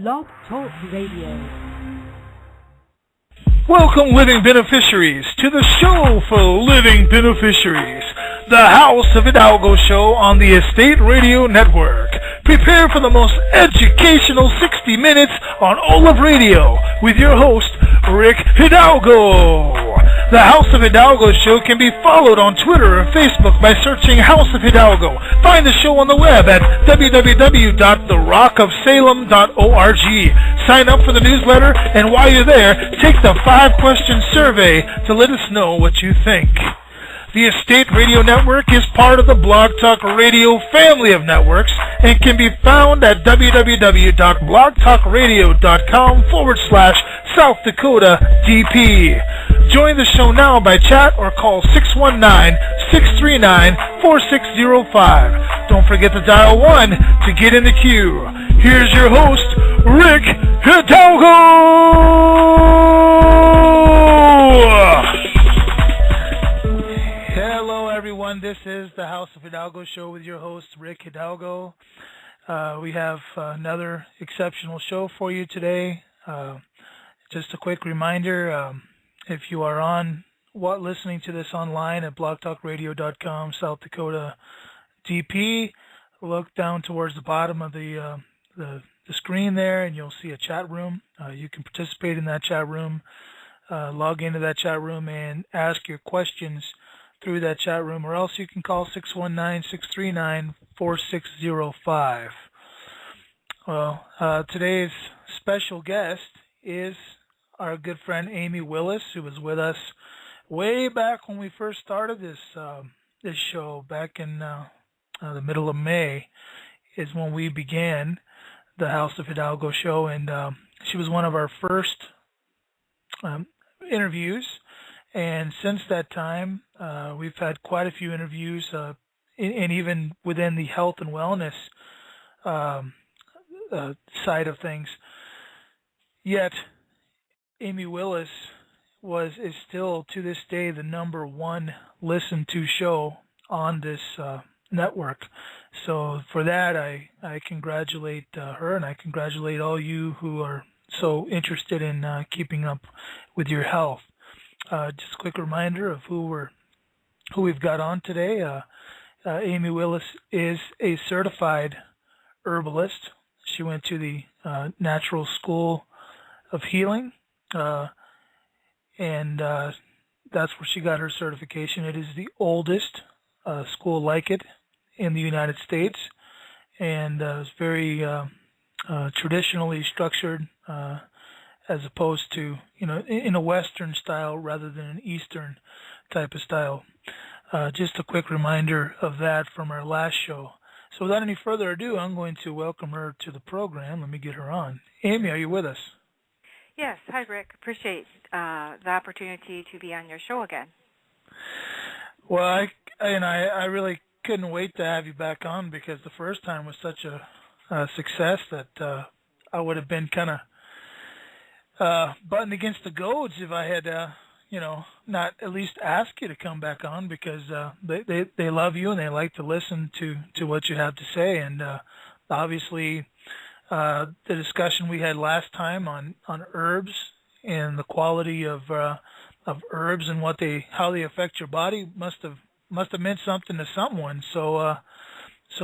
Blog Talk Radio. Welcome, living beneficiaries, to the show for living beneficiaries, the House of Hidalgo show on the Estate Radio Network. Prepare for the most educational 60 minutes on all of radio with your host, Rick Hidalgo. The House of Hidalgo show can be followed on Twitter or Facebook by searching House of Hidalgo. Find the show on the web at www.therockofsalem.org. Sign up for the newsletter, and while you're there, take the 5-question survey to let us know what you think. The Estate Radio Network is part of the Blog Talk Radio family of networks and can be found at www.blogtalkradio.com/South Dakota DP. Join the show now by chat or call 619-639-4605. Don't forget to dial 1 to get in the queue. Here's your host, Rick Hidalgo! Hello, everyone. This is the House of Hidalgo show with your host, Rick Hidalgo. We have another exceptional show for you today. Just a quick reminder, if you are listening to this online at blogtalkradio.com, South Dakota DP, look down towards the bottom of the screen there, and you'll see a chat room. You can participate in that chat room, log into that chat room, and ask your questions through that chat room, or else you can call 619-639-4605. Well, today's special guest is our good friend Amy Willis, who was with us way back when we first started this show back in the middle of May is when we began the House of Hidalgo show, and she was one of our first interviews, and since that time we've had quite a few interviews, and even within the health and wellness side of things. Yet Amy Willis is still to this day the #1 listened to show on this network. So for that, I congratulate her, and I congratulate all you who are so interested in keeping up with your health. Just a quick reminder of who we've got on today. Amy Willis is a certified herbalist. She went to the Natural School of Healing, and that's where she got her certification. It is the oldest school like it in the United States, and it's very traditionally structured, as opposed to, in a Western style rather than an Eastern type of style. Just a quick reminder of that from our last show. So without any further ado, I'm going to welcome her to the program. Let me get her on. Amy, are you with us? Yes. Hi, Rick. Appreciate the opportunity to be on your show again. Well, I really couldn't wait to have you back on, because the first time was such a success that I would have been kind of buttoned against the goads if I had, not at least ask you to come back on, because they love you and they like to listen to what you have to say. And obviously, the discussion we had last time on herbs and the quality of herbs and how they affect your body must have meant something to someone. So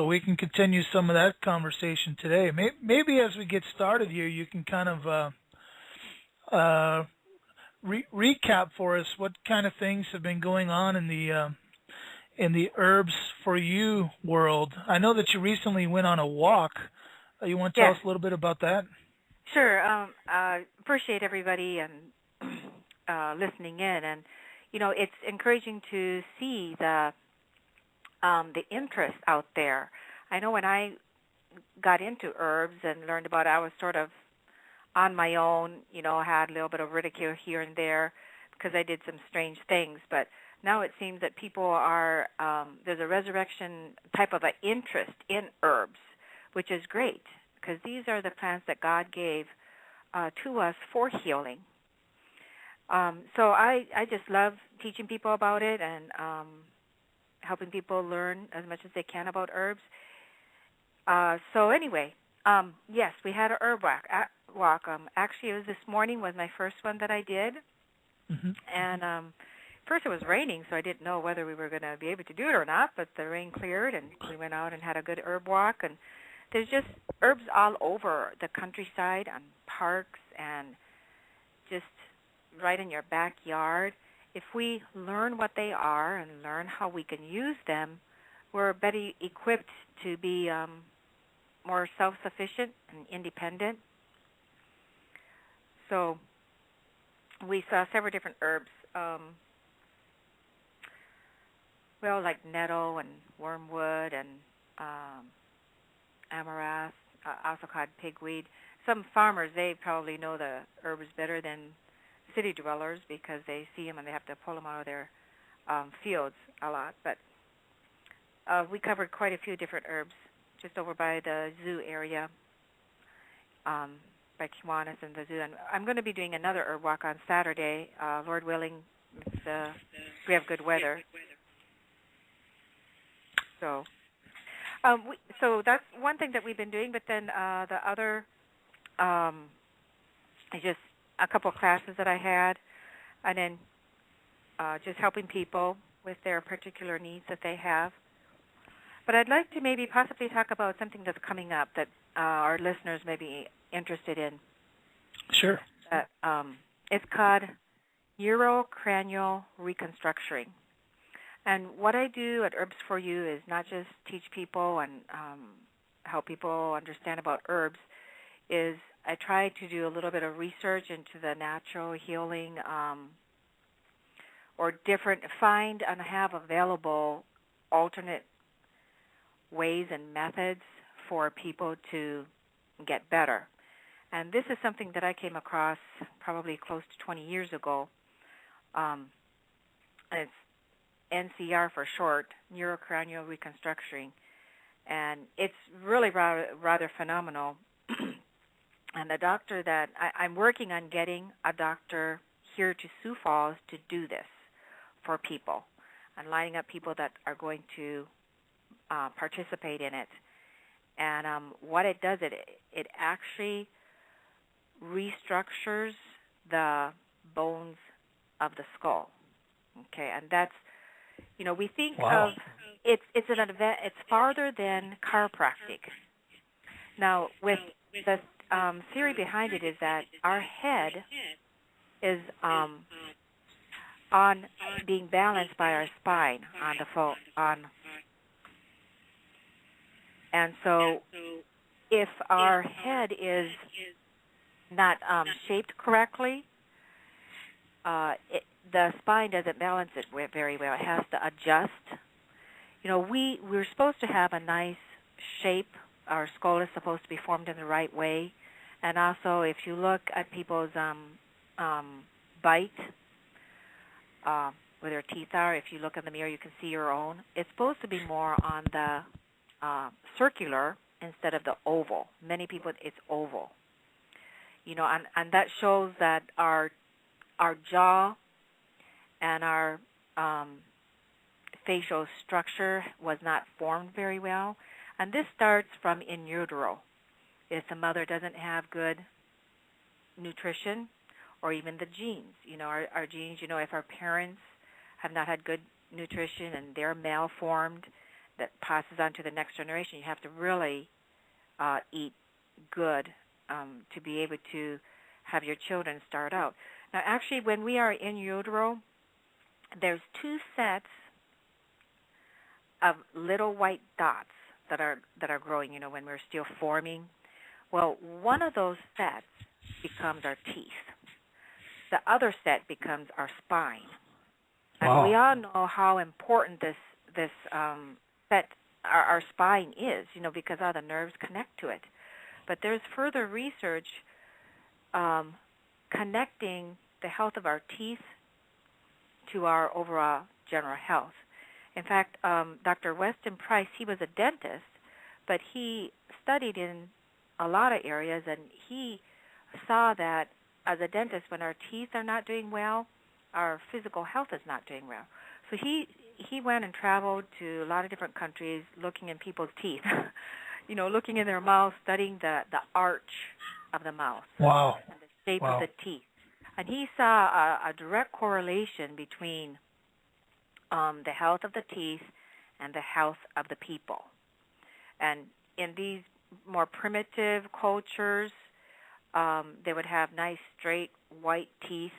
we can continue some of that conversation today. Maybe as we get started here, you can kind of recap for us what kind of things have been going on in the herbs for you world. I know that you recently went on a walk. You want to tell us a little bit about that? Sure. I appreciate everybody and listening in, and it's encouraging to see the interest out there. I know when I got into herbs and learned about it, I was sort of on my own. I had a little bit of ridicule here and there because I did some strange things, but now it seems that people are there's a resurrection type of an interest in herbs, which is great, because these are the plants that God gave to us for healing. So I just love teaching people about it and helping people learn as much as they can about herbs. So anyway, Yes, we had a herb walk. Actually, it was this morning was my first one that I did, Hmm. and first it was raining, so I didn't know whether we were going to be able to do it or not. But the rain cleared, and we went out and had a good herb walk. And there's just herbs all over the countryside, and parks, and just right in your backyard. If we learn what they are and learn how we can use them, we're better equipped to be more self-sufficient and independent. So we saw several different herbs, like nettle and wormwood and amaranth, also called pigweed. Some farmers, they probably know the herbs better than city dwellers because they see them and they have to pull them out of their fields a lot. But we covered quite a few different herbs just over by the zoo area, by Kiwanis and the zoo. And I'm going to be doing another herb walk on Saturday, Lord willing, if we have good weather. So so that's one thing that we've been doing. But then the other is just a couple of classes that I had, and then just helping people with their particular needs that they have. But I'd like to maybe possibly talk about something that's coming up that our listeners may be interested in. Sure. It's called neurocranial reconstructuring. And what I do at Herbs for You is not just teach people and help people understand about herbs, is I try to do a little bit of research into the natural healing or find and have available alternate ways and methods for people to get better. And this is something that I came across probably close to 20 years ago. And it's NCR for short, neurocranial reconstructing. And it's really rather phenomenal. And the doctor that I'm working on getting a doctor here to Sioux Falls to do this for people and lining up people that are going to participate in it. And what it does, it actually restructures the bones of the skull. Okay, and that's, we think of it's an event. It's farther than chiropractic. Now, with the theory behind it is that our head is on being balanced by our spine and so if our head is not shaped correctly, the spine doesn't balance it very well. It has to adjust. We're supposed to have a nice shape. Our skull is supposed to be formed in the right way. And also, if you look at people's bite, where their teeth are, if you look in the mirror, you can see your own. It's supposed to be more on the circular instead of the oval. Many people, it's oval. And that shows that our jaw and our facial structure was not formed very well. And this starts from in utero. If the mother doesn't have good nutrition or even the genes, our genes, if our parents have not had good nutrition and they're malformed, that passes on to the next generation. You have to really eat good to be able to have your children start out. Now, actually, when we are in utero, there's two sets of little white dots that are growing, when we're still forming. Well, one of those sets becomes our teeth. The other set becomes our spine. Wow. And we all know how important this set, our spine is, because all the nerves connect to it. But there's further research connecting the health of our teeth to our overall general health. In fact, Dr. Weston Price, he was a dentist, but he studied in a lot of areas, and he saw that as a dentist, when our teeth are not doing well, our physical health is not doing well. So he went and traveled to a lot of different countries looking in people's teeth, looking in their mouth, studying the arch of the mouth. Wow. And the shape Wow. of the teeth. And he saw a direct correlation between the health of the teeth and the health of the people. And in these more primitive cultures, they would have nice, straight, white teeth,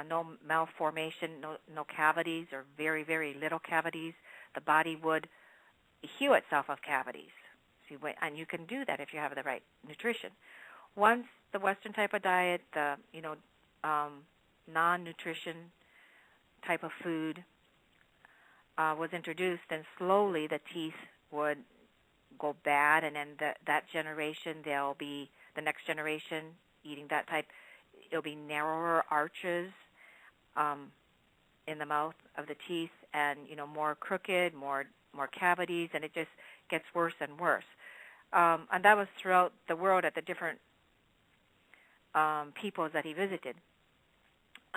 no malformation, no cavities, or very, very little cavities. The body would heal itself of cavities. And you can do that if you have the right nutrition. Once the Western type of diet, the non-nutrition type of food was introduced, then slowly the teeth would go bad, and then that generation, they'll be the next generation eating that type. It'll be narrower arches in the mouth of the teeth, and more crooked, more cavities, and it just gets worse and worse. And that was throughout the world at the different peoples that he visited.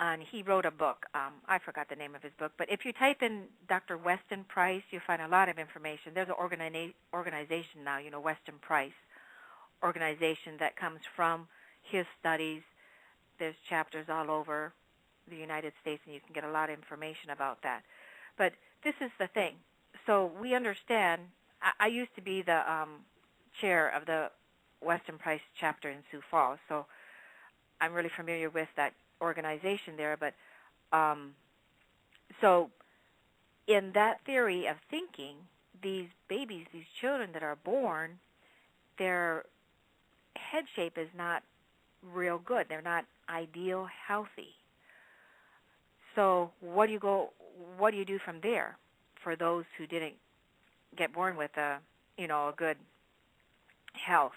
And he wrote a book. I forgot the name of his book, but if you type in Dr. Weston Price, you'll find a lot of information. There's an organization now, Weston Price organization, that comes from his studies. There's chapters all over the United States, and you can get a lot of information about that. But this is the thing. So we understand. I used to be the chair of the Weston Price chapter in Sioux Falls, so I'm really familiar with that organization there. But so in that theory of thinking, these babies, these children that are born, their head shape is not real good. They're not ideal healthy. So what do you do from there for those who didn't get born with a good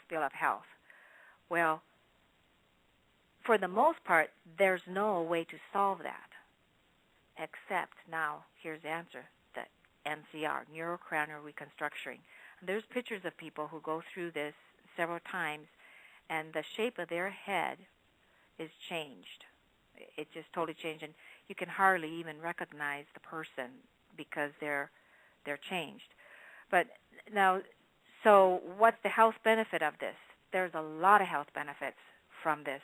bill of health? Well, for the most part, there's no way to solve that, except now, here's the answer, the NCR, neurocranial reconstruction. And there's pictures of people who go through this several times, and the shape of their head is changed. It just totally changed, and you can hardly even recognize the person because they're changed. But now, so what's the health benefit of this? There's a lot of health benefits from this,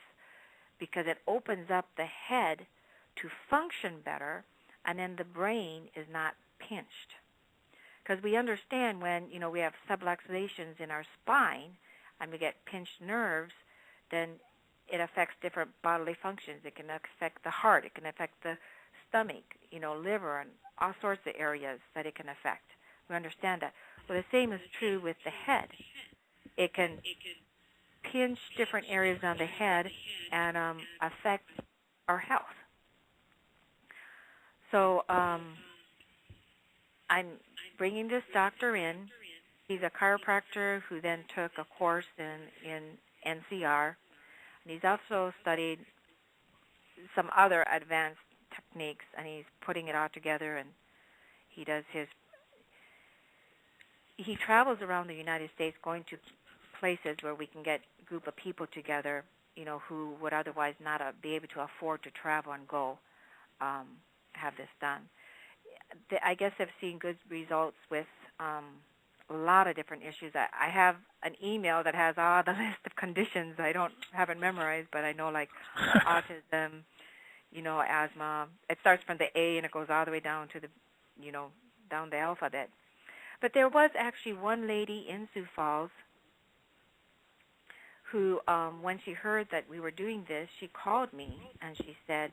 because it opens up the head to function better, and then the brain is not pinched. Because we understand when, we have subluxations in our spine and we get pinched nerves, then it affects different bodily functions. It can affect the heart. It can affect the stomach, liver, and all sorts of areas that it can affect. We understand that. Well, the same is true with the head. It can pinch different areas on the head and affect our health. So I'm bringing this doctor in. He's a chiropractor who then took a course in NCR, and he's also studied some other advanced techniques, and he's putting it all together, and he travels around the United States, going to places where we can get a group of people together, who would otherwise not be able to afford to travel and go have this done. I guess I've seen good results with a lot of different issues. I have an email that has all the list of conditions. I haven't memorized, but I know, like autism, asthma. It starts from the A and it goes all the way down to the, down the alphabet. But there was actually one lady in Sioux Falls who, when she heard that we were doing this, she called me and she said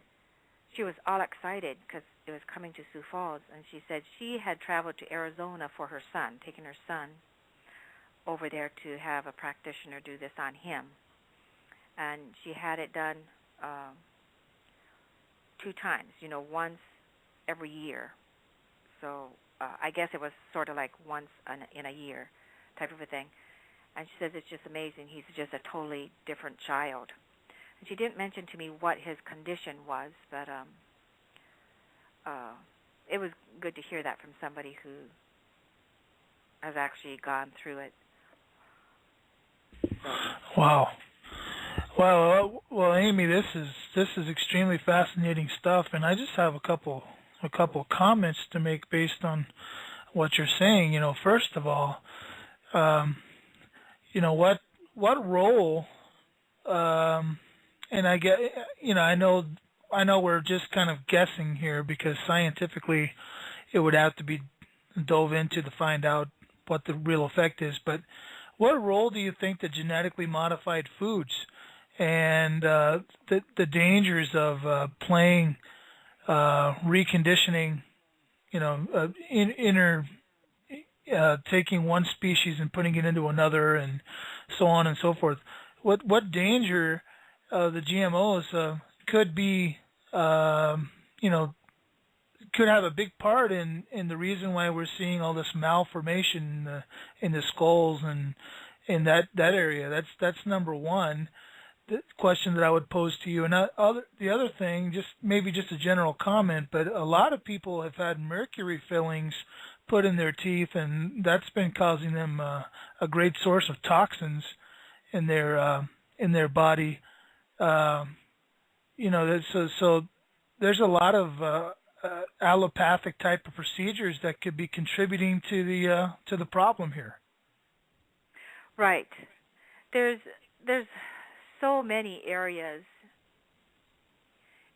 she was all excited because it was coming to Sioux Falls, and she said she had traveled to Arizona for her son, taking her son over there to have a practitioner do this on him. And she had it done 2 times, once every year. So I guess it was sort of like once in a year type of a thing. And she says it's just amazing. He's just a totally different child. And she didn't mention to me what his condition was, but it was good to hear that from somebody who has actually gone through it. So. Wow. Well, Amy, this is extremely fascinating stuff, and I just have a couple comments to make based on what you're saying. First of all, what role, and I get, I know we're just kind of guessing here because scientifically it would have to be dove into to find out what the real effect is. But what role do you think the genetically modified foods and the dangers of playing reconditioning, taking one species and putting it into another, and so on and so forth? What danger the GMOs could be, could have a big part in the reason why we're seeing all this malformation in the skulls and in that area. That's number one. The question that I would pose to you, and the other thing, maybe just a general comment, but a lot of people have had mercury fillings put in their teeth, and that's been causing them a great source of toxins in their body. So there's a lot of allopathic type of procedures that could be contributing to the problem here. Right. There's so many areas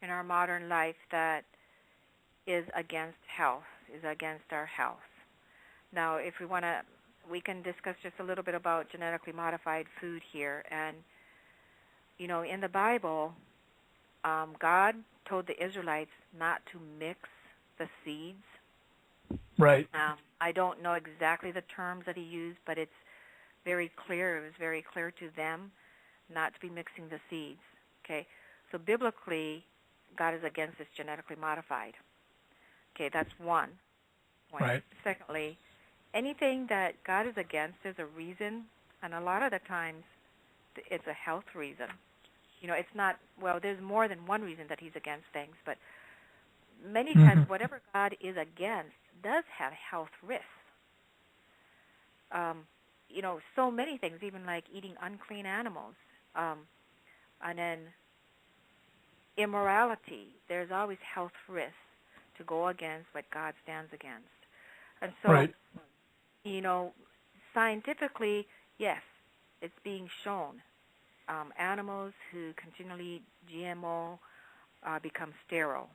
in our modern life that is against health, is against our health. Now, if we can discuss just a little bit about genetically modified food here. And, in the Bible, God told the Israelites not to mix the seeds. Right. I don't know exactly the terms that he used, but it's very clear. It was very clear to them not to be mixing the seeds. Okay, so biblically, God is against this genetically modified. Okay, that's one point. Right. Secondly, anything that God is against, there's a reason, and a lot of the times it's a health reason. It's not, there's more than one reason that he's against things, but many times whatever God is against does have health risks. So many things, even like eating unclean animals. And then immorality, there's always health risks to go against what God stands against. And so, right. Scientifically, yes, it's being shown. Animals who continually GMO become sterile.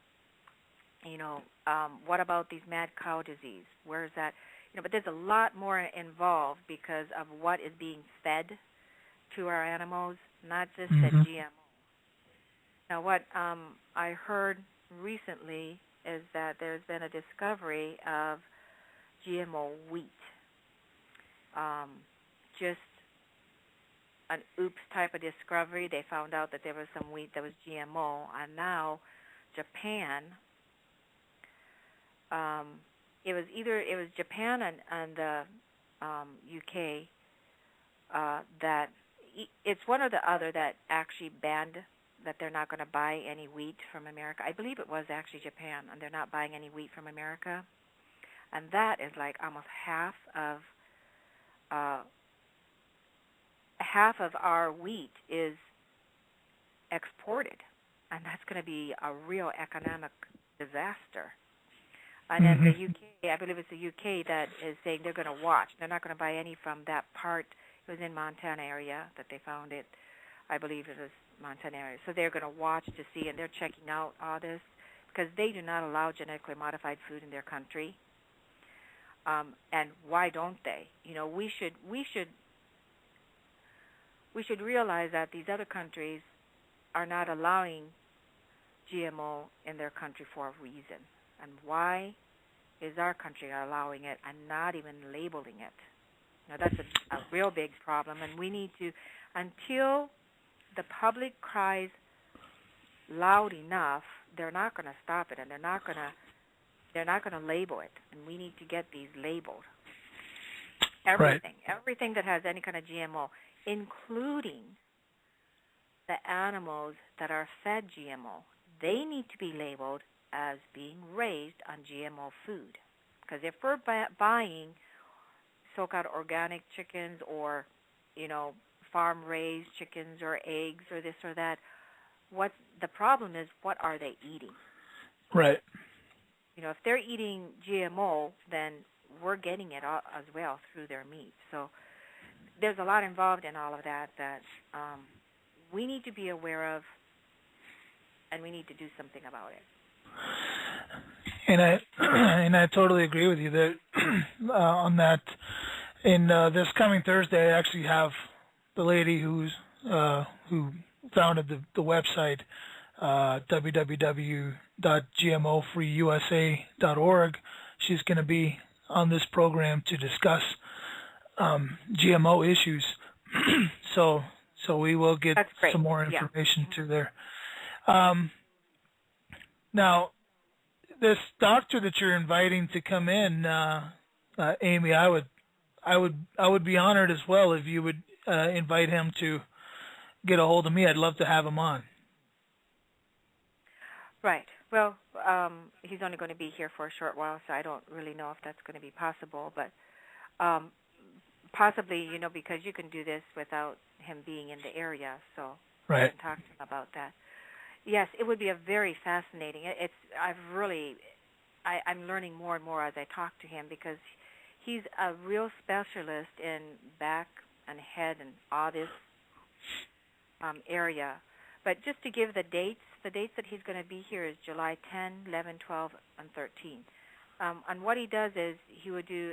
What about these mad cow disease? Where is that? But there's a lot more involved because of what is being fed to our animals, not just the GMO. Now, what I heard recently is that there's been a discovery of GMO wheat. Just an oops type of discovery. They found out that there was some wheat that was GMO, and now Japan, it was Japan and the UK that it's one or the other that actually banned that they're not going to buy any wheat from America. I believe it was actually Japan, and they're not buying any wheat from America. And that is like almost half of our wheat is exported, and that's going to be a real economic disaster. And then the UK, I believe it's the UK that is saying they're going to watch. They're not going to buy any from that part. It was in Montana area that they found it. I believe it was Montana area. So they're going to watch to see, and they're checking out all this because they do not allow genetically modified food in their country. And why don't they? We should realize that these other countries are not allowing GMO in their country for a reason. And why is our country allowing it and not even labeling it? That's a real big problem, and we need to, until the public cries loud enough, they're not going to stop it, and they're not going to label it, and we need to get these labeled. Everything that has any kind of GMO, including the animals that are fed GMO, they need to be labeled as being raised on GMO food. Because if we're buying so-called organic chickens or, farm-raised chickens or eggs or this or that, what the problem is, what are they eating? Right. If they're eating GMO, then we're getting it as well through their meat. So there's a lot involved in all of that we need to be aware of, and we need to do something about it. And I totally agree with you that on that. In this coming Thursday, I actually have the lady who founded the website www.gmofreeusa.org. She's going to be on this program to discuss GMO issues. so we will get some more information to there. Now, this doctor that you're inviting to come in, Amy, I would be honored as well if you would invite him to get a hold of me. I'd love to have him on. Right. Well, he's only going to be here for a short while, so I don't really know if that's going to be possible. But possibly, because you can do this without him being in the area, so right. I can talk to him about that. Yes, it would be a very fascinating. I'm learning more and more as I talk to him, because he's a real specialist in back and head and all this area. But just to give the dates that he's going to be here is July 10, 11, 12, and 13. And what he does is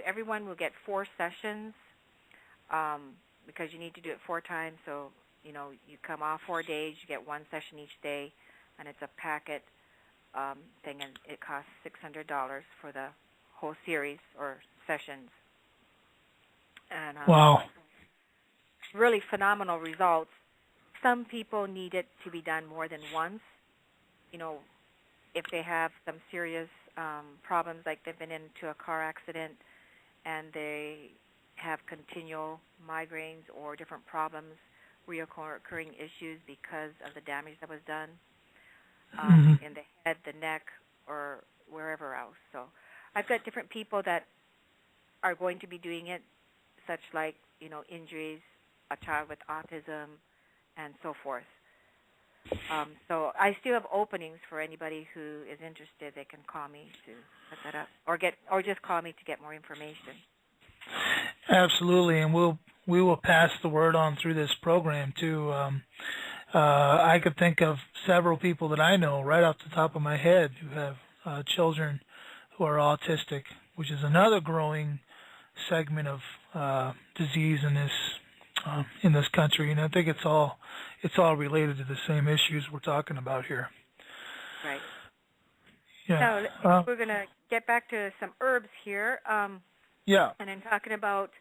everyone will get 4 sessions, because you need to do it 4 times. So, you come off 4 days, you get 1 session each day, and it's a packet thing, and it costs $600 for the whole series or sessions. And wow. Really phenomenal results. Some people need it to be done more than once. If they have some serious problems, like they've been into a car accident and they have continual migraines or different problems, reoccurring issues because of the damage that was done in the head, the neck, or wherever else. So I've got different people that are going to be doing it, such like, injuries, a child with autism, and so forth. So I still have openings for anybody who is interested. They can call me to set that up, or just call me to get more information. Absolutely, and we will pass the word on through this program too. I could think of several people that I know right off the top of my head who have children who are autistic, which is another growing segment of disease in this country, and I think it's all related to the same issues we're talking about here. Right. Yeah. So we're going to get back to some herbs here. Yeah. And in talking about,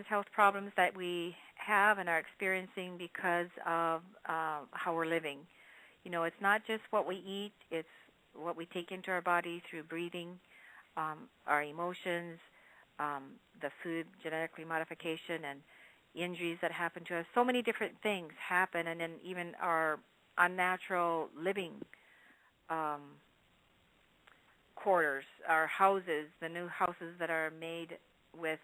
health problems that we have and are experiencing because of how we're living. It's not just what we eat; it's what we take into our body through breathing, our emotions, the food genetically modification, and injuries that happen to us. So many different things happen, and then even our unnatural living quarters, our houses, the new houses that are made with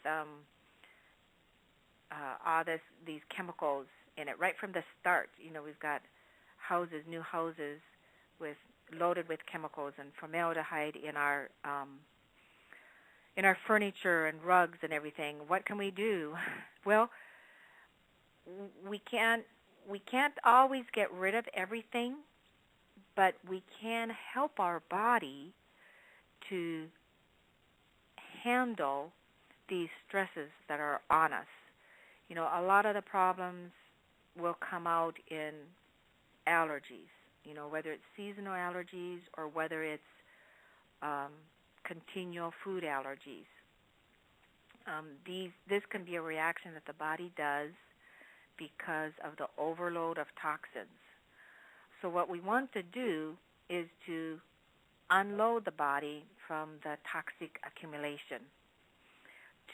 all these chemicals in it right from the start. We've got new houses loaded with chemicals and formaldehyde in our furniture and rugs and everything. What can we do? Well, we can't always get rid of everything, but we can help our body to handle these stresses that are on us. A lot of the problems will come out in allergies, whether it's seasonal allergies or whether it's continual food allergies. This can be a reaction that the body does because of the overload of toxins. So what we want to do is to unload the body from the toxic accumulation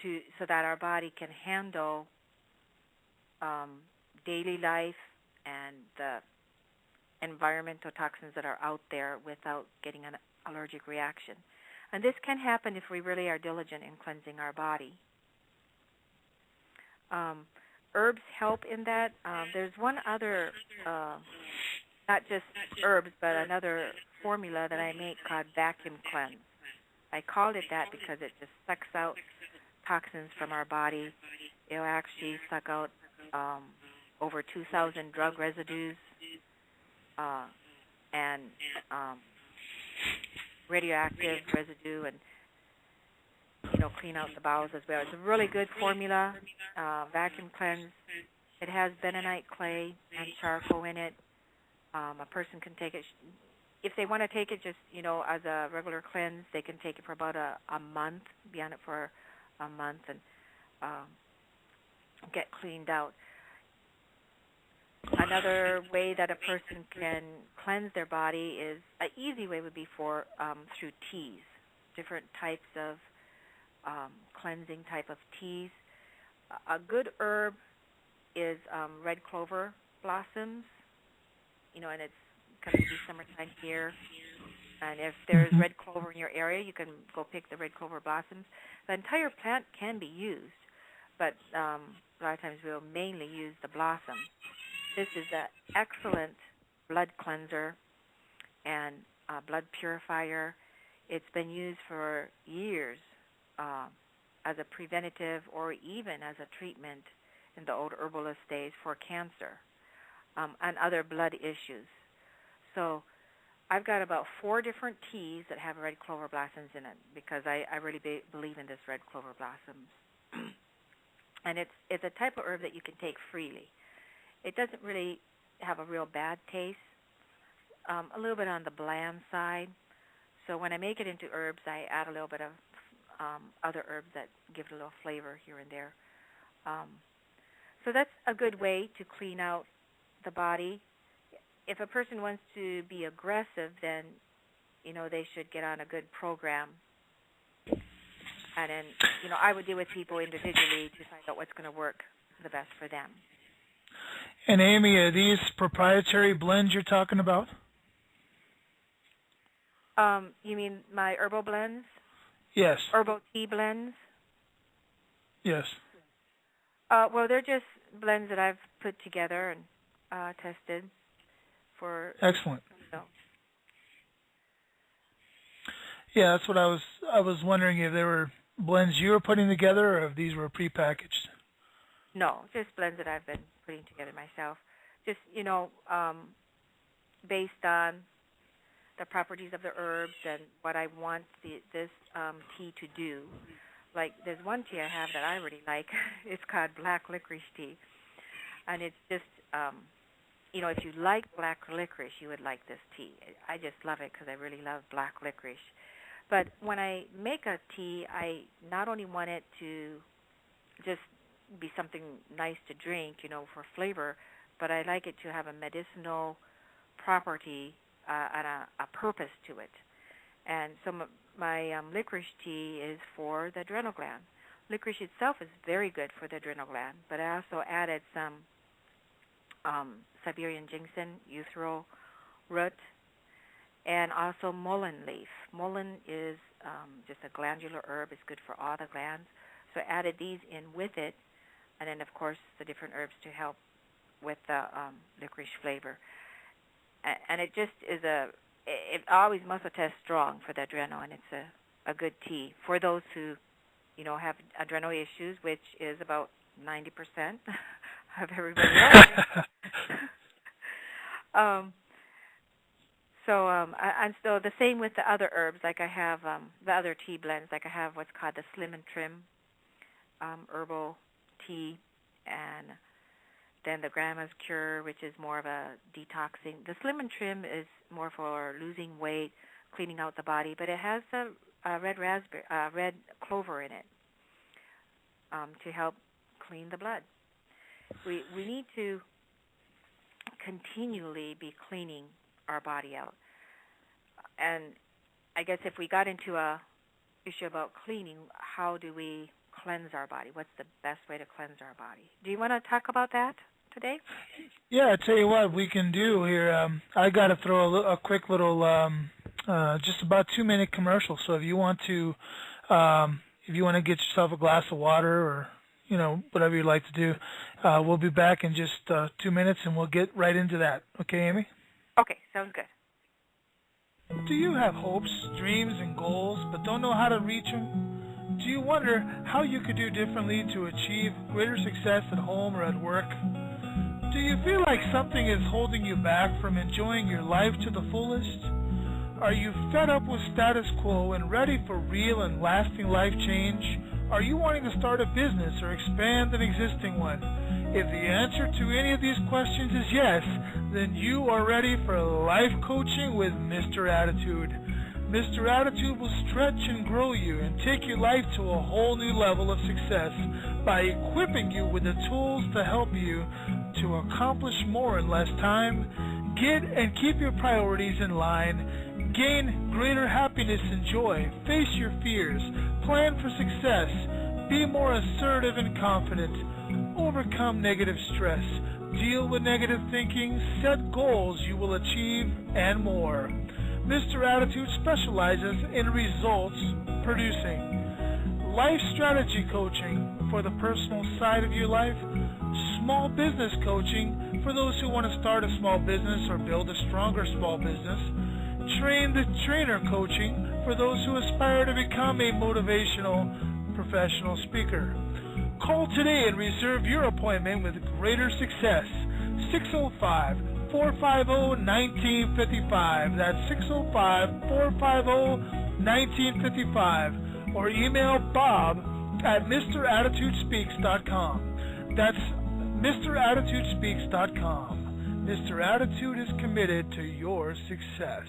so that our body can handle daily life and the environmental toxins that are out there without getting an allergic reaction. And this can happen if we really are diligent in cleansing our body. Herbs help in that. There's one other, not just herbs, but another formula that I make called Vacuum Cleanse. I called it that because it just sucks out toxins from our body It'll actually suck out over 2,000 drug residues and radioactive residue, and clean out the bowels as well. It's a really good formula, vacuum cleanse. It has bentonite clay and charcoal in it. A person can take it. If they want to take it just, as a regular cleanse, they can take it for about a month, be on it for a month, and get cleaned out. Another way that a person can cleanse their body is, an easy way would be through teas, different types of cleansing type of teas. A good herb is red clover blossoms, and it's going to be summertime here. And if there's red clover in your area, you can go pick the red clover blossoms. The entire plant can be used, but a lot of times we'll mainly use the blossom. This is an excellent blood cleanser and blood purifier. It's been used for years as a preventative or even as a treatment in the old herbalist days for cancer and other blood issues. So I've got about 4 different teas that have red clover blossoms in it because I really believe in this red clover blossoms. And it's a type of herb that you can take freely. It doesn't really have a real bad taste, a little bit on the bland side. So when I make it into herbs, I add a little bit of other herbs that give it a little flavor here and there. So that's a good way to clean out the body. If a person wants to be aggressive, then, they should get on a good program. And then, I would deal with people individually to find out what's going to work the best for them. And Amy, are these proprietary blends you're talking about? You mean my herbal blends? Yes. Herbal tea blends? Yes. Well, they're just blends that I've put together and tested for. Excellent. Yeah, that's what I was wondering, if there were blends you were putting together or if these were prepackaged. No, just blends that I've been putting together myself. Just, based on the properties of the herbs and what I want this tea to do. Like, there's one tea I have that I really like. It's called black licorice tea. And it's just, if you like black licorice, you would like this tea. I just love it because I really love black licorice. But when I make a tea, I not only want it to just be something nice to drink, for flavor, but I like it to have a medicinal property and a purpose to it. And so my licorice tea is for the adrenal gland. Licorice itself is very good for the adrenal gland, but I also added some Siberian ginseng, erythral root, and also mullein leaf. Mullein is just a glandular herb. It's good for all the glands. So I added these in with it, and then, of course, the different herbs to help with the licorice flavor. And it just is it always muscle tests strong for the adrenal, and it's a good tea for those who, have adrenal issues, which is about 90% of everybody else. And so the same with the other herbs. Like I have the other tea blends. Like I have what's called the Slim and Trim herbal tea, and then the Grandma's Cure, which is more of a detoxing. The Slim and Trim is more for losing weight, cleaning out the body, but it has a red clover in it to help clean the blood. We need to continually be cleaning our body out. And I guess if we got into a issue about cleaning, how do we cleanse our body? What's the best way to cleanse our body? Do you want to talk about that today? Yeah, I tell you what we can do here. I got to throw a quick little, just about 2-minute commercial. So if you want to get yourself a glass of water or whatever you'd like to do, we'll be back in just 2 minutes, and we'll get right into that. Okay, Amy? Okay, sounds good. Do you have hopes, dreams, and goals, but don't know how to reach them? Do you wonder how you could do differently to achieve greater success at home or at work? Do you feel like something is holding you back from enjoying your life to the fullest? Are you fed up with status quo and ready for real and lasting life change? Are you wanting to start a business or expand an existing one? If the answer to any of these questions is yes, then you are ready for life coaching with Mr. Attitude. Mr. Attitude will stretch and grow you and take your life to a whole new level of success by equipping you with the tools to help you to accomplish more in less time, get and keep your priorities in line, gain greater happiness and joy, face your fears, plan for success, be more assertive and confident, overcome negative stress, deal with negative thinking, set goals you will achieve, and more. Mr. Attitude specializes in results producing, life strategy coaching for the personal side of your life, small business coaching for those who want to start a small business or build a stronger small business, train the trainer coaching for those who aspire to become a motivational professional speaker. Call today and reserve your appointment with greater success. 605-450-1955. That's 605-450-1955. Or email Bob at MrAttitudespeaks.com. That's MrAttitudespeaks.com. Mr. Attitude is committed to your success.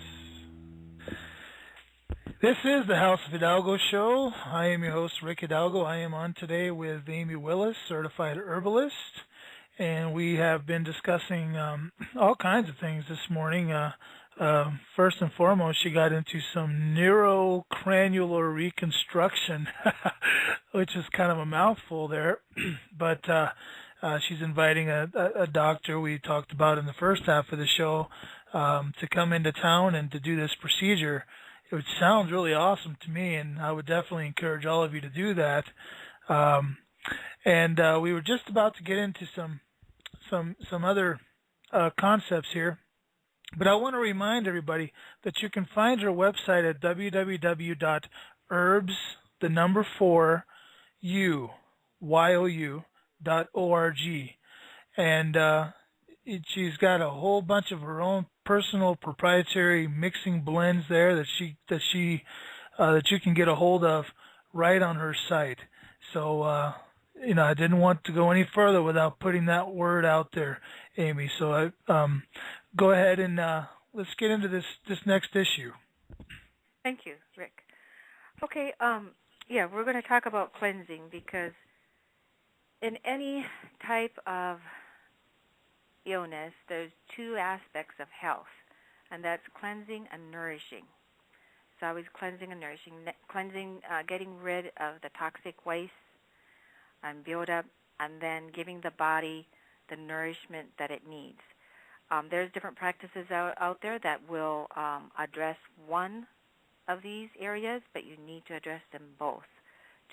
This is the House of Hidalgo show. I am your host, Rick Hidalgo. I am on today with Amy Willis, certified herbalist, and we have been discussing all kinds of things this morning. First and foremost, she got into some neurocranial reconstruction, which is kind of a mouthful there, but she's inviting a doctor we talked about in the first half of the show to come into town and to do this procedure. It sounds really awesome to me, and I would definitely encourage all of you to do that. And we were just about to get into some other concepts here, but I want to remind everybody that you can find her website at www.herbs4u.org, and she's got a whole bunch of her own personal proprietary mixing blends there that you can get a hold of right on her site. So I didn't want to go any further without putting that word out there, Amy. So go ahead and let's get into this next issue. Thank you, Rick. Okay, we're going to talk about cleansing, because in any type of illness, there's two aspects of health, and that's cleansing and nourishing. It's always cleansing and nourishing. Cleansing, getting rid of the toxic waste and buildup, and then giving the body the nourishment that it needs. There's different practices out there that will address one of these areas, but you need to address them both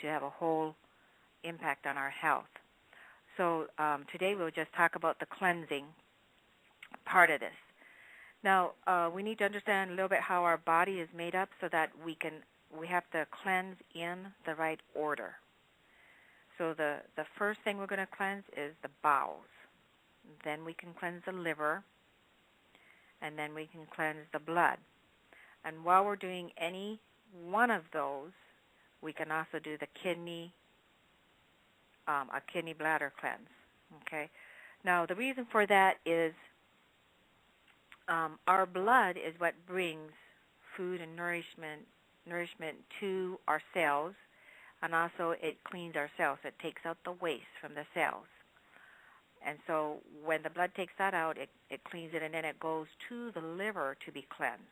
to have a whole impact on our health. So today we'll just talk about the cleansing part of this. Now, we need to understand a little bit how our body is made up, so that we have to cleanse in the right order. So the first thing we're going to cleanse is the bowels. Then we can cleanse the liver, and then we can cleanse the blood. And while we're doing any one of those, we can also do the kidney, a kidney bladder cleanse. Okay. Now, the reason for that is our blood is what brings food and nourishment to our cells, and also it cleans our cells. It takes out the waste from the cells. And so when the blood takes that out, it cleans it, and then it goes to the liver to be cleansed.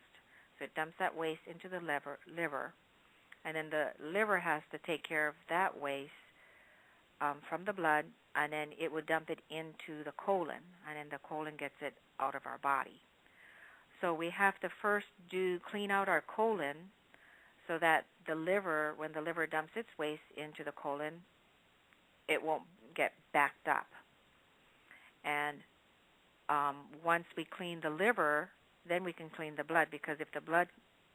So it dumps that waste into the liver, and then the liver has to take care of that waste from the blood, and then it would dump it into the colon, and then the colon gets it out of our body. So we have to first clean out our colon, so that the liver, when the liver dumps its waste into the colon, it won't get backed up. And once we clean the liver, then we can clean the blood, because if the blood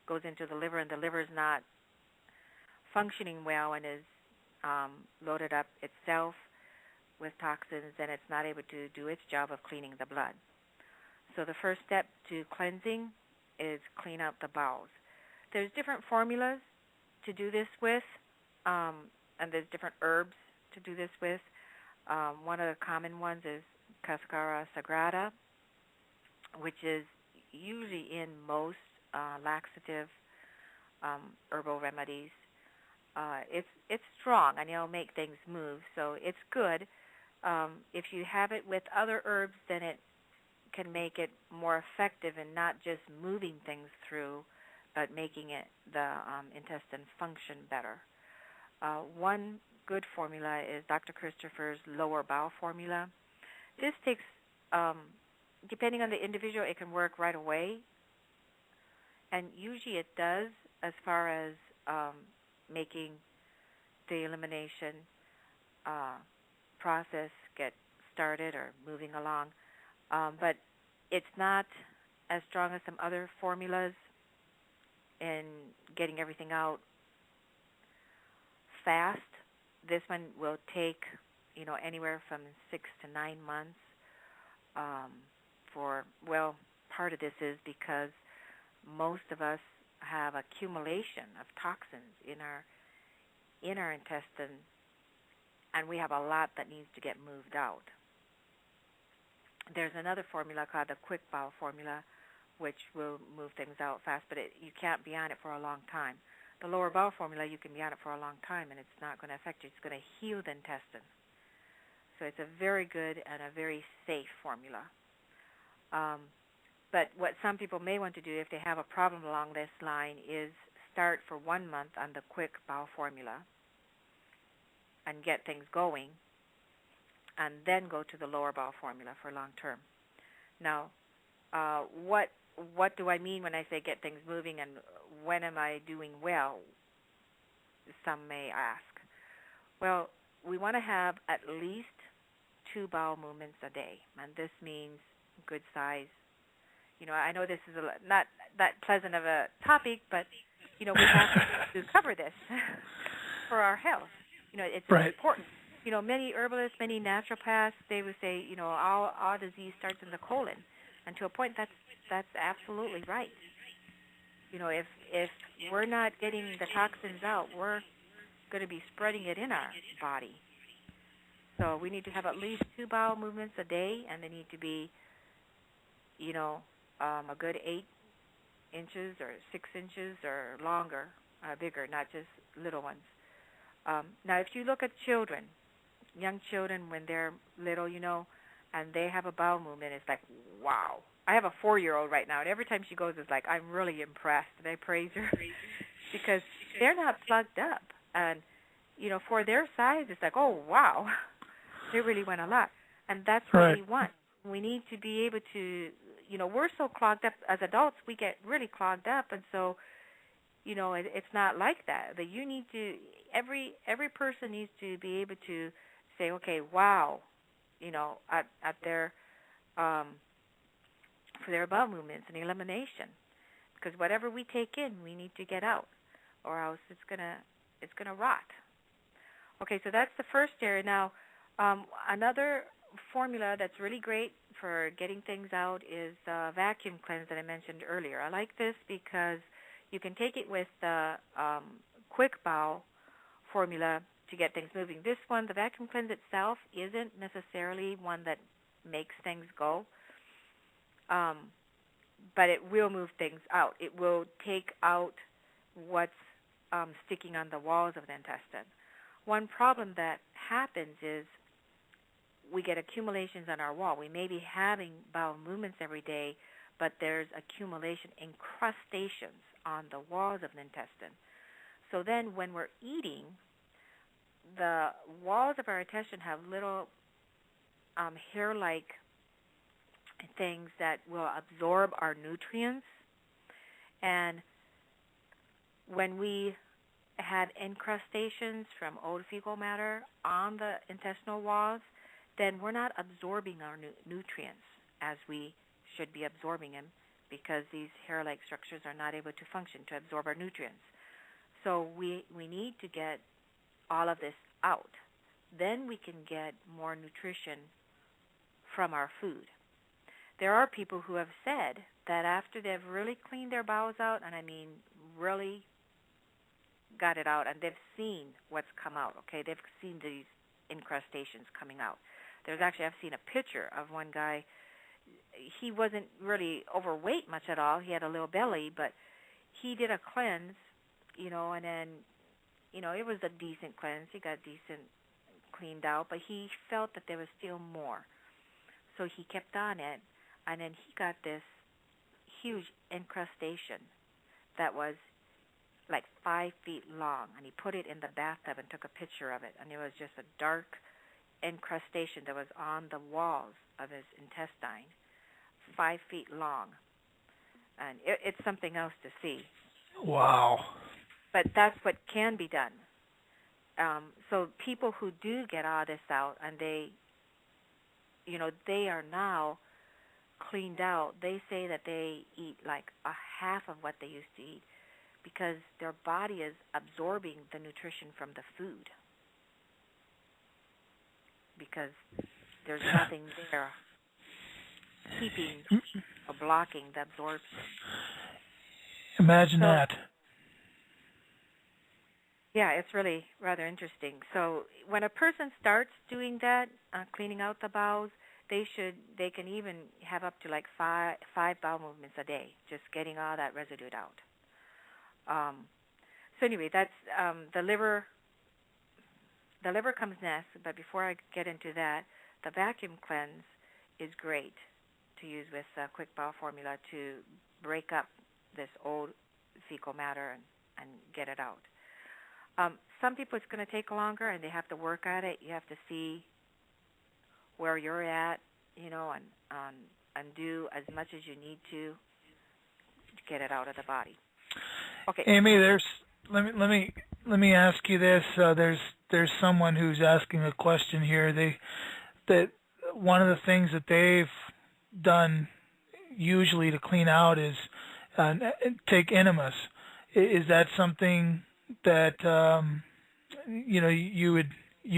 goes into the liver and the liver is not functioning well and is loaded up itself with toxins, then it's not able to do its job of cleaning the blood. So the first step to cleansing is clean out the bowels. There's different formulas to do this with, and there's different herbs to do this with. One of the common ones is Cascara Sagrada, which is usually in most laxative herbal remedies. It's strong and it'll make things move, so it's good. If you have it with other herbs, then it can make it more effective in not just moving things through, but making it the intestine function better. One good formula is Dr. Christopher's lower bowel formula. This takes, depending on the individual, it can work right away, and usually it does as far as making the elimination process get started or moving along. But it's not as strong as some other formulas in getting everything out fast. This one will take, anywhere from 6 to 9 months. Part of this is because most of us have accumulation of toxins in our intestine, and we have a lot that needs to get moved out. There's another formula called the quick bowel formula, which will move things out fast, but you can't be on it for a long time. The lower bowel formula, you can be on it for a long time, and it's not going to affect you. It's going to heal the intestine. So it's a very good and a very safe formula. But what some people may want to do if they have a problem along this line is start for 1 month on the quick bowel formula and get things going, and then go to the lower bowel formula for long term. Now, what do I mean when I say get things moving, and when am I doing well? Some may ask. Well, we want to have at least 2 bowel movements a day, and this means good size. I know this is not that pleasant of a topic, but we have to cover this for our health. It's right. important. Many herbalists, many naturopaths, they would say, all disease starts in the colon, and to a point, that's absolutely right. If we're not getting the toxins out, we're going to be spreading it in our body. So we need to have at least 2 bowel movements a day, and they need to be, a good 8 inches or 6 inches or longer, bigger, not just little ones. Now, if you look at children, young children, when they're little, and they have a bowel movement, it's like, wow. I have a 4-year-old right now, and every time she goes, it's like, I'm really impressed, and I praise her because they're not plugged up. And, for their size, it's like, oh, wow, they really went a lot. And that's what right. we want. We need to be able to, we're so clogged up. As adults, we get really clogged up, and so, it's not like that. But you need to, every person needs to be able to say, okay, wow, at their, for their bowel movements and elimination, because whatever we take in, we need to get out, or else it's gonna rot. Okay, so that's the first area. Now, another formula that's really great for getting things out is the vacuum cleanse that I mentioned earlier. I like this because you can take it with the quick bowel formula to get things moving. This one, the vacuum cleanse itself, isn't necessarily one that makes things go, but it will move things out. It will take out what's sticking on the walls of the intestine. One problem that happens is we get accumulations on our wall. We may be having bowel movements every day, but there's accumulation, incrustations on the walls of the intestine. So then when we're eating, the walls of our intestine have little hair-like things that will absorb our nutrients. And when we have incrustations from old fecal matter on the intestinal walls, then we're not absorbing our nutrients as we should be absorbing them, because these hair-like structures are not able to function to absorb our nutrients. So we need to get all of this out. Then we can get more nutrition from our food. There are people who have said that after they've really cleaned their bowels out, and I mean really got it out, and they've seen what's come out, okay? They've seen these incrustations coming out. I've seen a picture of one guy. He wasn't really overweight much at all. He had a little belly, but he did a cleanse, and then, it was a decent cleanse. He got decent cleaned out, but he felt that there was still more. So he kept on it, and then he got this huge incrustation that was like 5 feet long, and he put it in the bathtub and took a picture of it, and it was just a dark incrustation that was on the walls of his intestine, 5 feet long, and it's something else to see. Wow. But that's what can be done. So people who do get all this out, and they are now cleaned out, they say that they eat like a half of what they used to eat because their body is absorbing the nutrition from the food because there's nothing there keeping or blocking the absorption. Imagine that. Yeah, it's really rather interesting. So when a person starts doing that, cleaning out the bowels, they can even have up to like five bowel movements a day, just getting all that residue out. So anyway, that's the liver. The liver comes next, but before I get into that, the vacuum cleanse is great to use with Quick Bowel Formula to break up this old fecal matter and get it out. Some people it's going to take longer, and they have to work at it. You have to see where you're at, and do as much as you need to get it out of the body. Okay. Amy, let me ask you this. There's someone who's asking a question here. That one of the things that they've done usually to clean out is take enemas. Is that something that you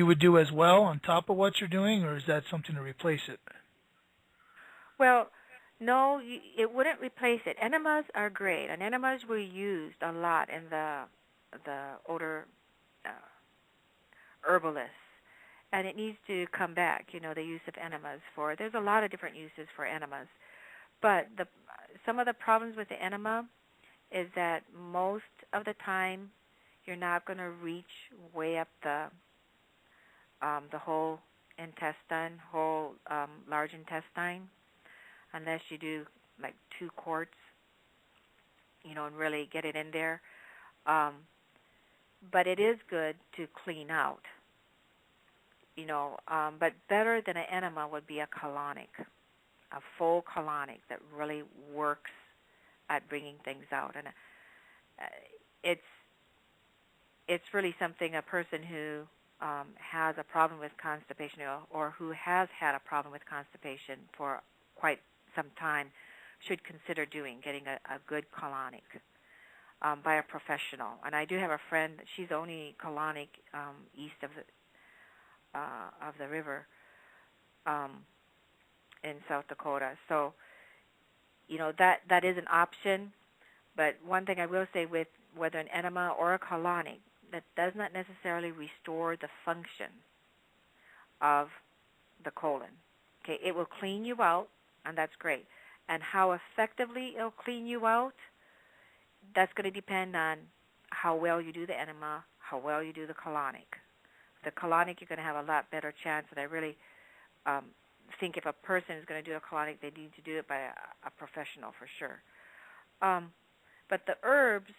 would do as well on top of what you're doing, or is that something to replace it? Well, no, it wouldn't replace it. Enemas are great, and enemas were used a lot in the older herbalists, and it needs to come back. The use of enemas there's a lot of different uses for enemas, but some of the problems with the enema is that most of the time you're not going to reach way up the whole intestine, large intestine, unless you do like 2 quarts, and really get it in there. But it is good to clean out, but better than an enema would be a colonic, a full colonic that really works at bringing things out. And it's really something a person who has a problem with constipation or who has had a problem with constipation for quite some time should consider doing, getting a good colonic by a professional. And I do have a friend, she's only colonic east of the river in South Dakota. So, that is an option. But one thing I will say with whether an enema or a colonic, that does not necessarily restore the function of the colon. Okay, it will clean you out, and that's great. And how effectively it'll clean you out, that's going to depend on how well you do the enema, how well you do the colonic. The colonic, you're going to have a lot better chance, and I really think if a person is going to do a colonic, they need to do it by a professional for sure. But the herbs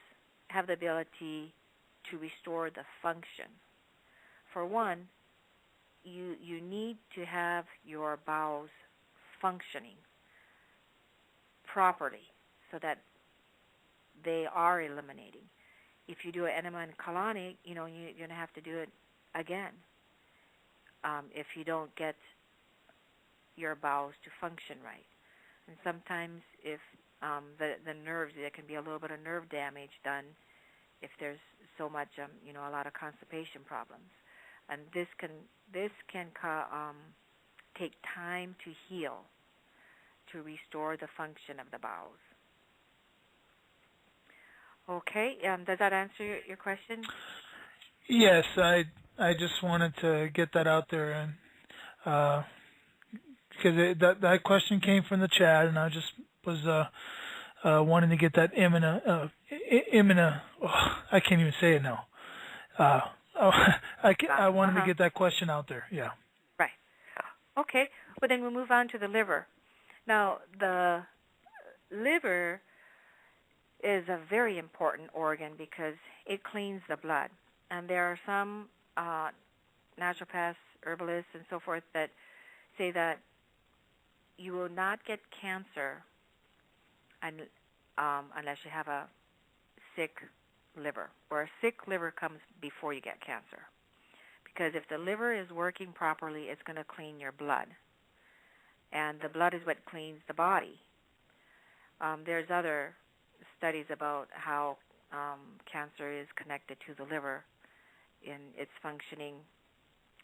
have the ability to restore the function. For one, you need to have your bowels functioning properly so that they are eliminating. If you do an enema and colonic, you're going to have to do it again if you don't get your bowels to function right. And sometimes if the nerves, there can be a little bit of nerve damage done if there's so much, a lot of constipation problems, and this can take time to heal, to restore the function of the bowels. Okay, does that answer your question? Yes, I just wanted to get that out there, and because that question came from the chat, and I just was wanting to get that I can't even say it now. I wanted to get that question out there. Yeah. Right. Okay. Well, then we'll move on to the liver. Now, the liver is a very important organ because it cleans the blood. And there are some naturopaths, herbalists, and so forth that say that you will not get cancer unless you have a sick liver, or a sick liver comes before you get cancer. Because if the liver is working properly, it's going to clean your blood. And the blood is what cleans the body. There's other studies about how cancer is connected to the liver in its functioning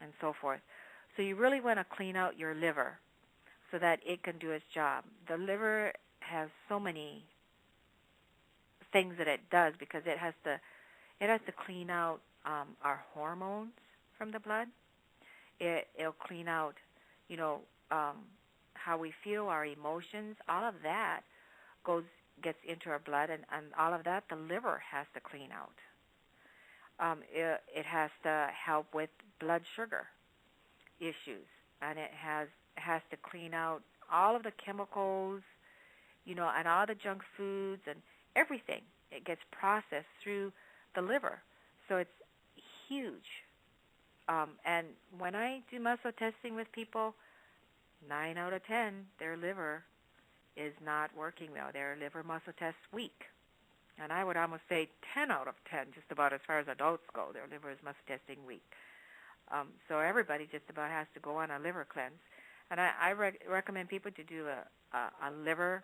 and so forth. So you really want to clean out your liver so that it can do its job. The liver has so many things that it does because it has to clean out our hormones from the blood. It'll clean out, how we feel, our emotions. All of that gets into our blood, and all of that the liver has to clean out. It has to help with blood sugar issues, and it has to clean out all of the chemicals, and all the junk foods and everything. It gets processed through the liver, so it's huge. And when I do muscle testing with people, 9 out of 10, their liver is not working well. Their liver muscle test weak. And I would almost say 10 out of 10, just about as far as adults go, their liver is muscle testing weak. So everybody just about has to go on a liver cleanse. And I recommend people to do a liver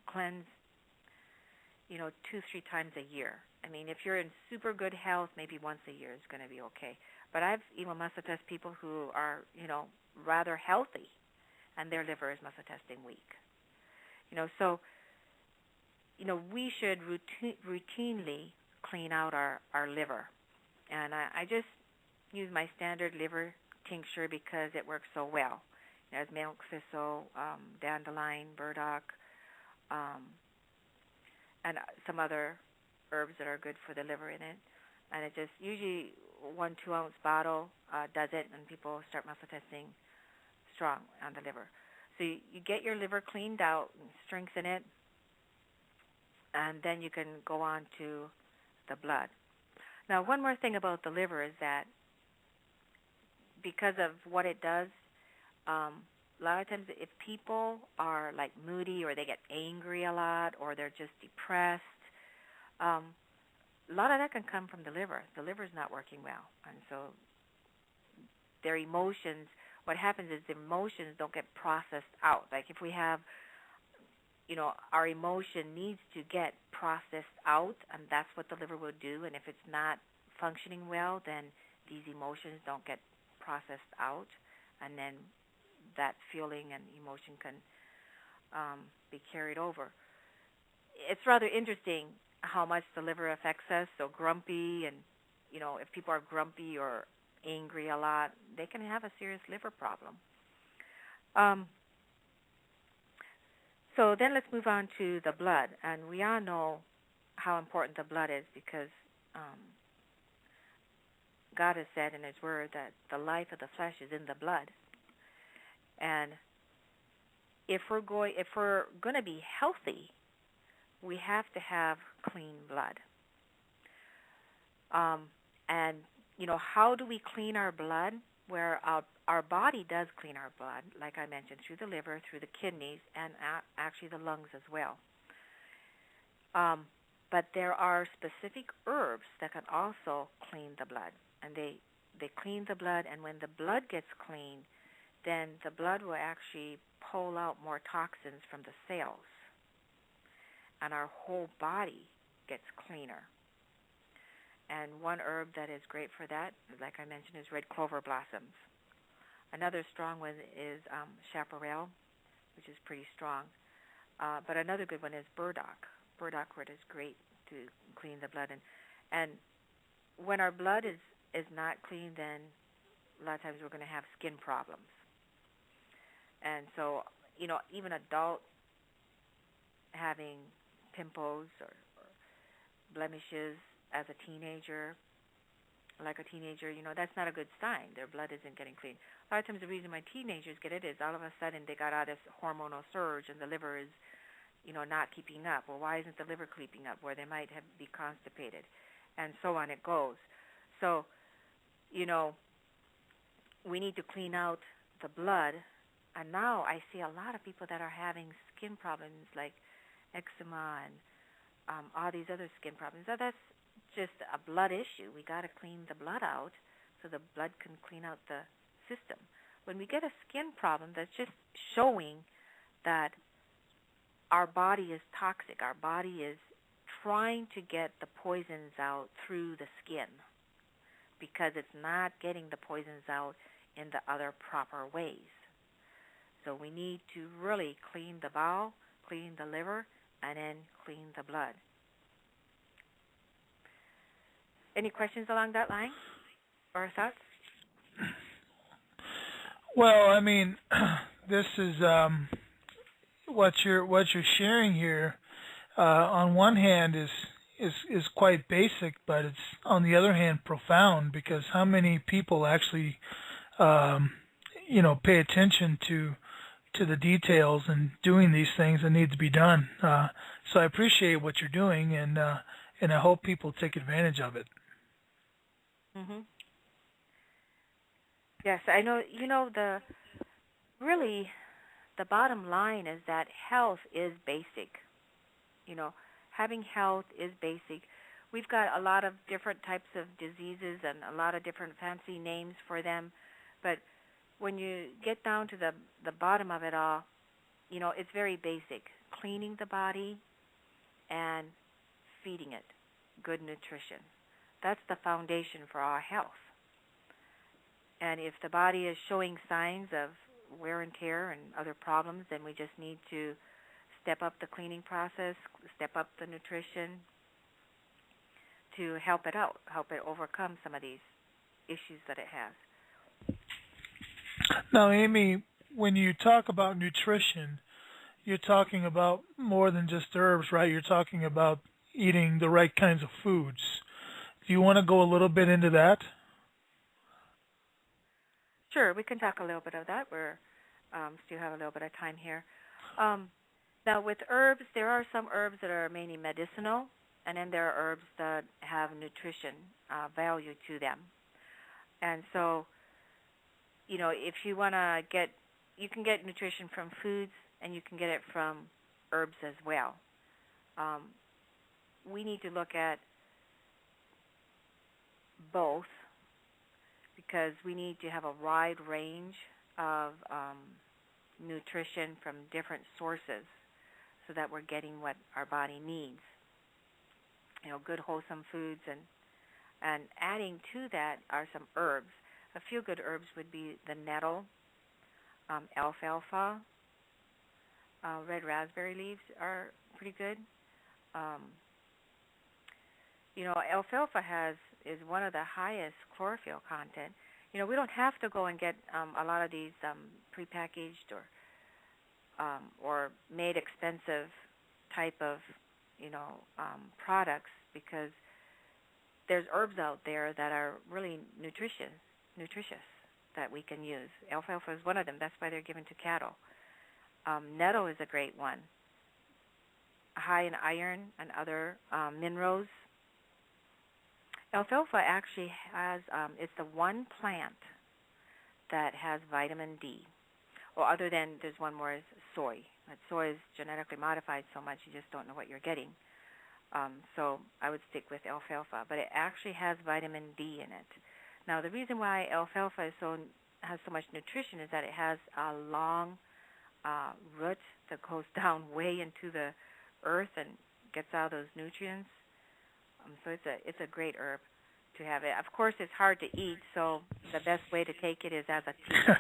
cleanse, 2-3 times a year. I mean, if you're in super good health, maybe once a year is going to be okay. But I've even muscle test people who are, rather healthy, and their liver is muscle testing weak. So, we should routinely clean out our liver. And I just use my standard liver tincture because it works so well. It has milk thistle, dandelion, burdock, and some other herbs that are good for the liver in it. And it just usually 1-2 ounce bottle does it, and people start muscle testing strong on the liver. So you get your liver cleaned out and strengthen it, and then you can go on to the blood. Now, one more thing about the liver is that because of what it does, a lot of times if people are like moody, or they get angry a lot, or they're just depressed, a lot of that can come from the liver. The liver's not working well, and so their emotions, what happens is the emotions don't get processed out. Like if we have, our emotion needs to get processed out, and that's what the liver will do. And if it's not functioning well, then these emotions don't get processed out, and then that feeling and emotion can be carried over. It's rather interesting how much the liver affects us. So grumpy, and if people are grumpy or angry a lot, they can have a serious liver problem. So then let's move on to the blood. And we all know how important the blood is because God has said in His Word that the life of the flesh is in the blood. And if we're going to be healthy, we have to have clean blood. And how do we clean our blood? Where our body does clean our blood, like I mentioned, through the liver, through the kidneys, and actually the lungs as well. But there are specific herbs that can also clean the blood, and they clean the blood. And when the blood gets clean, then the blood will actually pull out more toxins from the cells, and our whole body gets cleaner. And one herb that is great for that, like I mentioned, is red clover blossoms. Another strong one is chaparral, which is pretty strong. But another good one is burdock. Burdock root is great to clean the blood. And when our blood is not clean, then a lot of times we're going to have skin problems. And so, even adult having pimples or blemishes as a teenager, that's not a good sign. Their blood isn't getting clean. A lot of times the reason why teenagers get it is all of a sudden they got out of this hormonal surge and the liver is, not keeping up. Well, why isn't the liver keeping up? Where they might be constipated, and so on it goes. So, we need to clean out the blood. And now I see a lot of people that are having skin problems like eczema and all these other skin problems. So that's just a blood issue. We got to clean the blood out so the blood can clean out the system. When we get a skin problem, that's just showing that our body is toxic. Our body is trying to get the poisons out through the skin because it's not getting the poisons out in the other proper ways. So we need to really clean the bowel, clean the liver, and then clean the blood. Any questions along that line or thoughts? Well, I mean, this is what you're sharing here. On one hand, is quite basic, but it's on the other hand profound, because how many people actually, pay attention to the details and doing these things that need to be done. So I appreciate what you're doing, and I hope people take advantage of it. Mm-hmm. Yes, I know. The bottom line is that health is basic. Having health is basic. We've got a lot of different types of diseases and a lot of different fancy names for them, but when you get down to the bottom of it all, it's very basic. Cleaning the body and feeding it good nutrition. That's the foundation for our health. And if the body is showing signs of wear and tear and other problems, then we just need to step up the cleaning process, step up the nutrition to help it out, help it overcome some of these issues that it has. Now, Amy, when you talk about nutrition, you're talking about more than just herbs, right? You're talking about eating the right kinds of foods. Do you want to go a little bit into that? Sure, we can talk a little bit of that. We're still have a little bit of time here. Now, with herbs, there are some herbs that are mainly medicinal, and then there are herbs that have nutrition value to them. And so, if you want to you can get nutrition from foods, and you can get it from herbs as well. We need to look at both, because we need to have a wide range of nutrition from different sources so that we're getting what our body needs. Good wholesome foods, and adding to that are some herbs. A few good herbs would be the nettle, alfalfa, red raspberry leaves are pretty good. Alfalfa is one of the highest chlorophyll content. We don't have to go and get a lot of these prepackaged or made expensive type of products, because there's herbs out there that are really nutritious that we can use. Alfalfa is one of them. That's why they're given to cattle. Nettle is a great one, high in iron and other minerals. Alfalfa actually has, it's the one plant that has vitamin D. Well, other than there's one more, is soy. But soy is genetically modified so much you just don't know what you're getting. So I would stick with alfalfa. But it actually has vitamin D in it. Now, the reason why alfalfa has so much nutrition is that it has a long root that goes down way into the earth and gets out those nutrients. So it's a great herb. to have it. Of course, it's hard to eat, so the best way to take it is as a tea.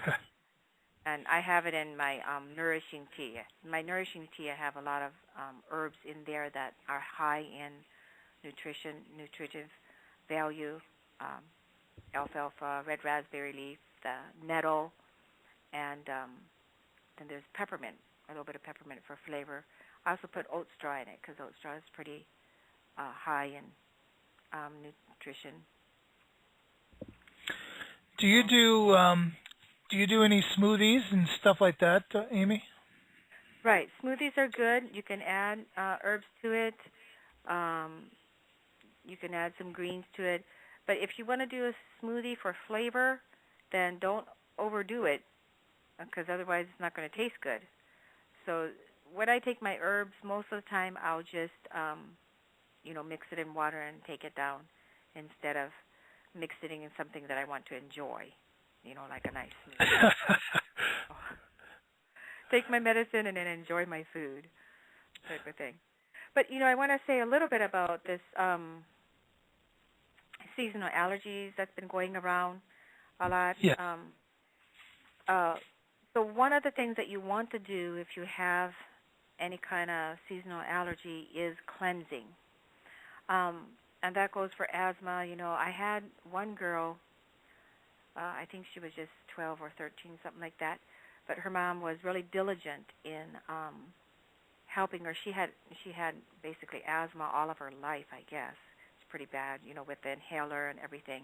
And I have it in my nourishing tea. My nourishing tea, I have a lot of herbs in there that are high in nutritive value. Alfalfa, red raspberry leaf, the nettle, and then there's peppermint, a little bit of peppermint for flavor. I also put oat straw in it because oat straw is pretty high in nutrition. Do you do any smoothies and stuff like that, Amy? Right, smoothies are good. You can add herbs to it. You can add some greens to it. But if you want to do a smoothie for flavor, then don't overdo it because otherwise it's not going to taste good. So when I take my herbs, most of the time I'll just, mix it in water and take it down instead of mixing it in something that I want to enjoy, like a nice smoothie. Take my medicine and then enjoy my food type of thing. But, I want to say a little bit about this seasonal allergies that's been going around a lot. Yeah. So one of the things that you want to do if you have any kind of seasonal allergy is cleansing. And that goes for asthma. I had one girl, I think she was just 12 or 13, something like that, but her mom was really diligent in helping her. She had basically asthma all of her life, I guess. It's pretty bad, with the inhaler and everything.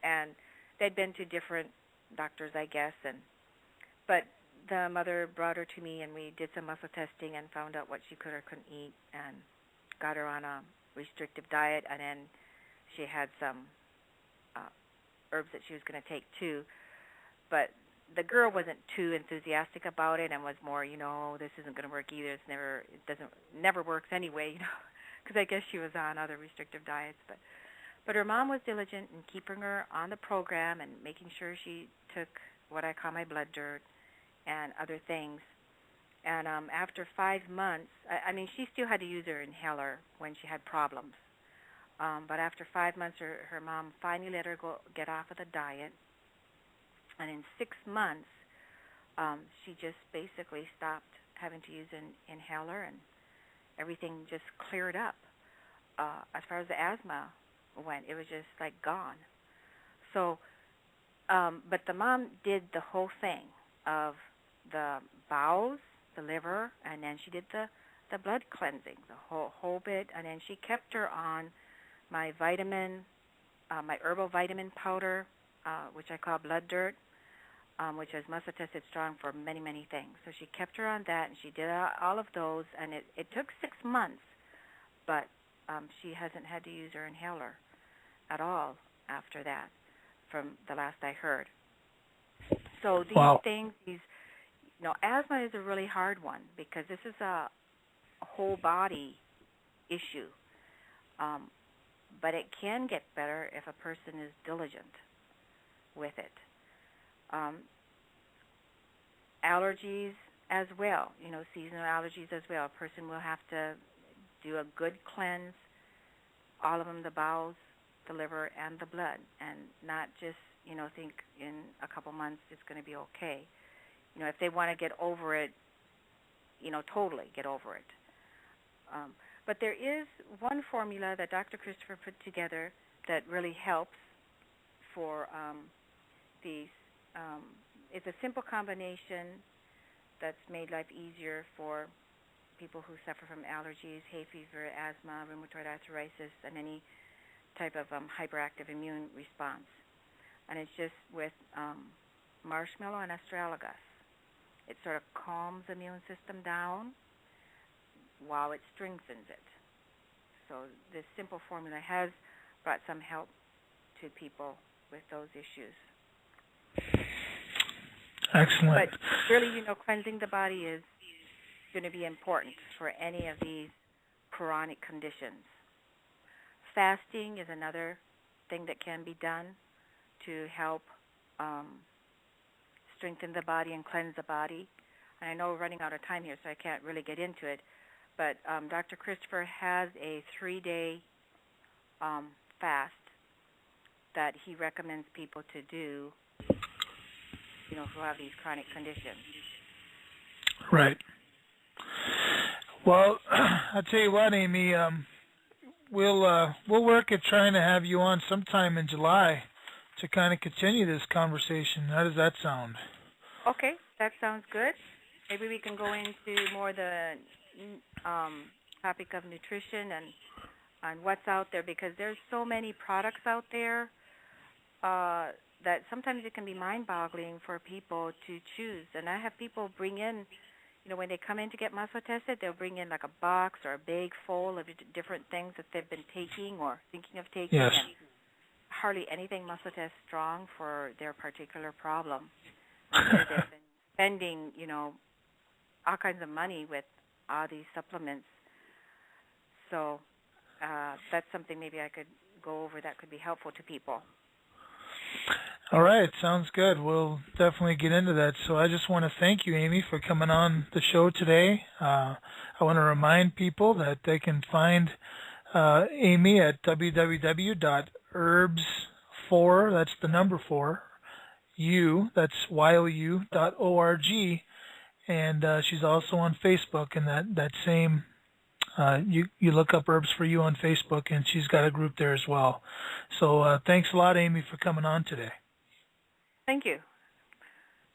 And they'd been to different doctors, I guess, but the mother brought her to me, and we did some muscle testing and found out what she could or couldn't eat, and got her on a restrictive diet, and then she had some herbs that she was going to take too. But the girl wasn't too enthusiastic about it and was more, this isn't going to work either. It never works anyway, because I guess she was on other restrictive diets. But her mom was diligent in keeping her on the program and making sure she took what I call my blood dirt and other things. And after 5 months, she still had to use her inhaler when she had problems. But after 5 months, her mom finally let her get off of the diet. And in 6 months, she just basically stopped having to use an inhaler, and everything just cleared up. As far as the asthma went, it was just like gone. So, but the mom did the whole thing of the bowels, the liver, and then she did the blood cleansing, the whole bit, and then she kept her on my vitamin, my herbal vitamin powder, which I call blood dirt, which is muscle tested strong for many, many things. So she kept her on that, and she did all of those, and it took 6 months, but she hasn't had to use her inhaler at all after that, from the last I heard. So these things, asthma is a really hard one because this is a whole body issue. But it can get better if a person is diligent with it. Allergies as well, seasonal allergies as well. A person will have to do a good cleanse, all of them, the bowels, the liver, and the blood, and not just, think in a couple months it's going to be okay. If they want to get over it, totally get over it. But there is one formula that Dr. Christopher put together that really helps for these. It's a simple combination that's made life easier for people who suffer from allergies, hay fever, asthma, rheumatoid arthritis, and any type of hyperactive immune response. And it's just with marshmallow and astragalus. It sort of calms the immune system down while it strengthens it. So this simple formula has brought some help to people with those issues. Excellent. But really, cleansing the body is going to be important for any of these chronic conditions. Fasting is another thing that can be done to help strengthen the body and cleanse the body. And I know we're running out of time here, so I can't really get into it. But Dr. Christopher has a 3-day fast that he recommends people to do, who have these chronic conditions. Right. Well, I'll tell you what, Amy, we'll work at trying to have you on sometime in July to kind of continue this conversation. How does that sound? Okay, that sounds good. Maybe we can go into more the topic of nutrition and on what's out there, because there's so many products out there that sometimes it can be mind-boggling for people to choose. And I have people bring in, when they come in to get muscle tested, they'll bring in like a box or a bag full of different things that they've been taking or thinking of taking. Yes. And hardly anything muscle test strong for their particular problem. They've been spending, all kinds of money with all these supplements. So that's something maybe I could go over that could be helpful to people. All right, sounds good. We'll definitely get into that. So I just want to thank you, Amy, for coming on the show today. I want to remind people that they can find Amy at www.herbs4, that's the number 4, that's YOU.org, and she's also on Facebook, and that same, you look up Herbs for You on Facebook, and she's got a group there as well. So thanks a lot, Amy, for coming on today. Thank you.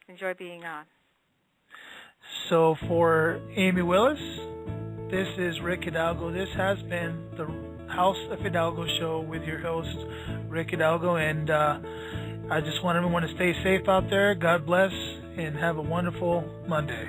Enjoy being on. So for Amy Willis, this is Rick Hidalgo. This has been the House of Hidalgo show with your host, Rick Hidalgo, and I just want everyone to stay safe out there. God bless, and have a wonderful Monday.